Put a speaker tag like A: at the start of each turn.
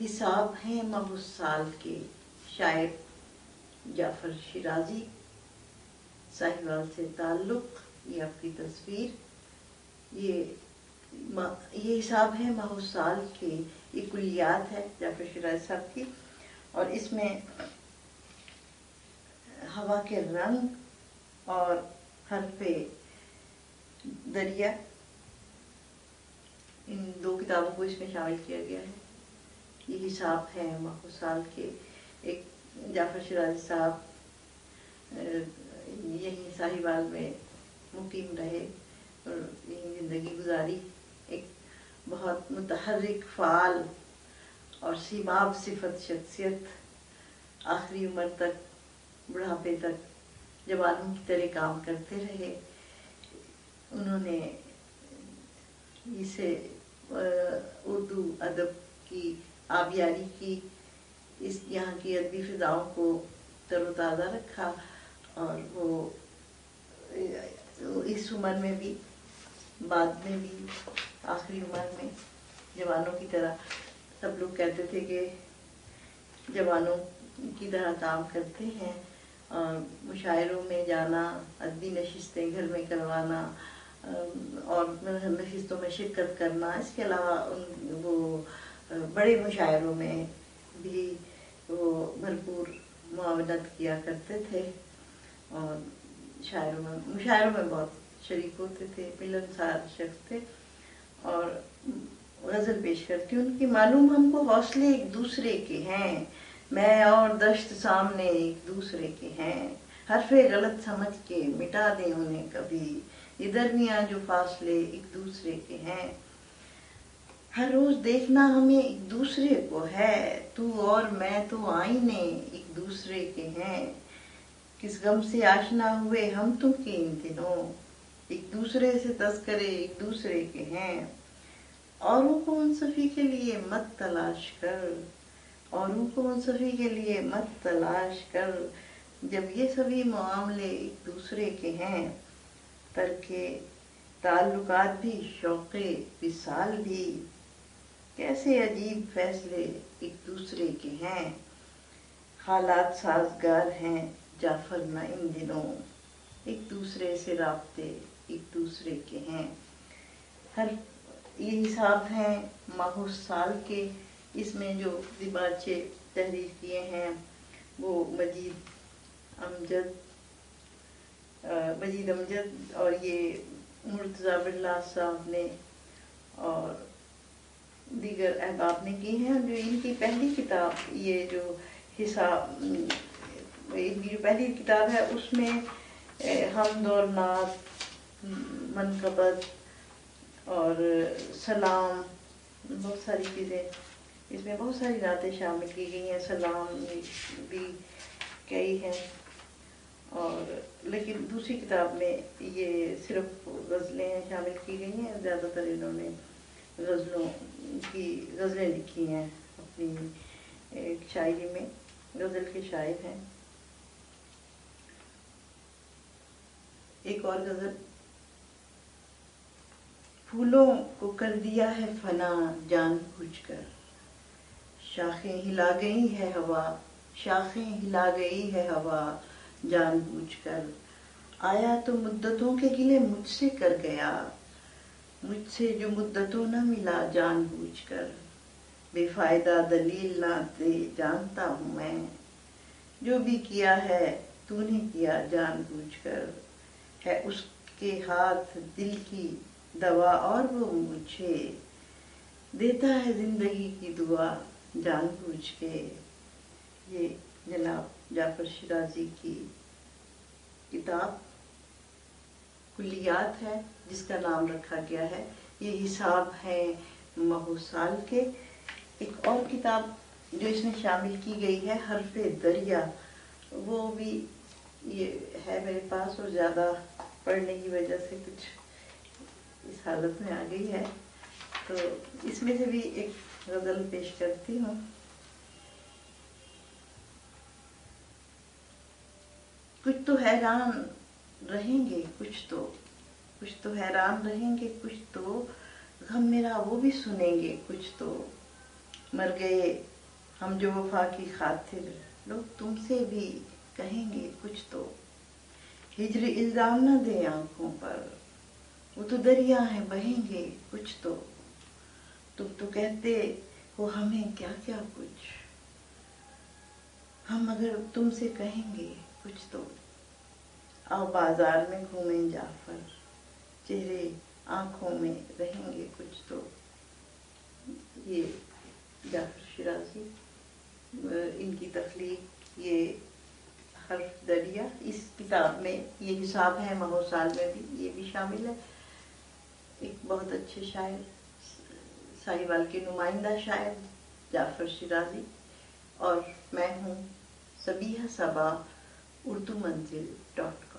A: حساب ہیں ماہ سال کے، شاعر جعفر شیرازی، ساہیوال سے تعلق، یہ آپ کی تصویر، یہ حساب ہے ماہ سال کے، یہ کلیات ہے جعفر شیرازی صاحب کی، اور اس میں ہوا کے رنگ اور حرف دریا، ان دو کتابوں کو اس میں شامل کیا گیا ہے۔ یہ حساب ہے ماہ سال کے، ایک جعفر شیرازی صاحب یہی ساہیوال میں مقیم رہے اور یہی زندگی گزاری، ایک بہت متحرک، فعال اور سیماب صفت شخصیت، آخری عمر تک، بڑھاپے تک جوانوں کی طرح کام کرتے رہے۔ انہوں نے اسے اردو ادب کی آبیاری کی، اس یہاں کی ادبی فضاؤں کو تر و تازہ رکھا، اور وہ اس عمر میں بھی، بعد میں بھی، آخری عمر میں جوانوں کی طرح، سب لوگ کہتے تھے کہ جوانوں کی طرح کام کرتے ہیں، اور مشاعروں میں جانا، ادبی نشستیں گھر میں کروانا اور نشستوں میں شرکت کرنا، اس کے علاوہ وہ بڑے مشاعروں میں بھی وہ بھرپور معاونت کیا کرتے تھے، اور مشاعروں میں بہت شریک ہوتے تھے، ملنسار شخص تھے، اور غزل پیش کرتی ان کی، معلوم ہم کو حوصلے ایک دوسرے کے ہیں، میں اور دشت سامنے ایک دوسرے کے ہیں، حرف غلط سمجھ کے مٹا دیں انہیں کبھی، یہ درمیاں جو فاصلے ایک دوسرے کے ہیں، ہر روز دیکھنا ہمیں ایک دوسرے کو ہے، تو اور میں تو آئینے ایک دوسرے کے ہیں، کس غم سے آشنا ہوئے ہم تم کے ان دنوں، ایک دوسرے سے تذکرے ایک دوسرے کے ہیں، اوروں کو منصفی کے لیے مت تلاش کر، اوروں کو منصفی کے لیے مت تلاش کر، جب یہ سبھی معاملے ایک دوسرے کے ہیں، ترک تعلقات بھی شوق وصال بھی، کیسے عجیب فیصلے ایک دوسرے کے ہیں، حالات سازگار ہیں جعفر نہ ان دنوں، ایک دوسرے سے رابطے ایک دوسرے کے ہیں، یہ حساب ہیں ماہ سال کے، اس میں جو دیباچے تحریر کیے ہیں وہ مجید امجد اور یہ مرتضیٰ بڑلا صاحب نے اور دیگر احباب نے کی ہیں، جو ان کی پہلی کتاب، یہ جو حساب، ان کی جو پہلی کتاب ہے اس میں حمد اور نعت، منقبت اور سلام، بہت ساری چیزیں، اس میں بہت ساری نعتیں شامل کی گئی ہیں، سلام بھی کئی ہیں، اور لیکن دوسری کتاب میں یہ صرف غزلیں شامل کی گئی ہیں، زیادہ تر انہوں نے غزلیں لکھی ہیں اپنی ایک شاعری میں، غزل کے شاعر ہیں۔ ایک اور غزل، پھولوں کو کر دیا ہے فنا جان بوجھ کر، شاخیں ہلا گئی ہے ہوا، شاخیں ہلا گئی ہے ہوا جان بوجھ کر، آیا تو مدتوں کے گلے مجھ سے کر گیا، مجھ سے جو مدتوں نہ ملا جان بوجھ کر، بے فائدہ دلیل نہ دے جانتا ہوں میں، جو بھی کیا ہے تو نے کیا جان بوجھ کر، ہے اس کے ہاتھ دل کی دوا اور وہ مجھے دیتا ہے زندگی کی دعا جان بوجھ کے۔ یہ جناب جعفر شیرازی کی کتاب کلیات ہے، جس کا نام رکھا گیا ہے یہ حساب ہے ماہ سال کے۔ ایک اور کتاب جو اس میں شامل کی گئی ہے حرف دریا، وہ بھی یہ ہے میرے پاس، اور زیادہ پڑھنے کی وجہ سے کچھ اس حالت میں آ گئی ہے، تو اس میں سے بھی ایک غزل پیش کرتی ہوں۔ کچھ تو حیران رہیں گے، کچھ تو حیران رہیں گے، کچھ تو غم میرا وہ بھی سنیں گے، کچھ تو مر گئے ہم جو وفا کی خاطر لوگ تم سے بھی کہیں گے کچھ تو، ہجر الزام نہ دے آنکھوں پر، وہ تو دریا ہیں بہیں گے کچھ تو، تم تو کہتے ہو ہمیں کیا کیا کچھ، ہم اگر تم سے کہیں گے کچھ تو، آؤ بازار میں گھومیں جعفر، چہرے آنکھوں میں رہیں گے کچھ تو۔ یہ جعفر شیرازی، ان کی تخلیق یہ حرف دریا، اس کتاب میں یہ حساب ہے مہو سال میں بھی یہ بھی شامل ہے۔ ایک بہت اچھے شاعر، ساہیوال کے نمائندہ شاعر جعفر شیرازی، اور میں ہوں سبیحہ صبا، اردو منزل .com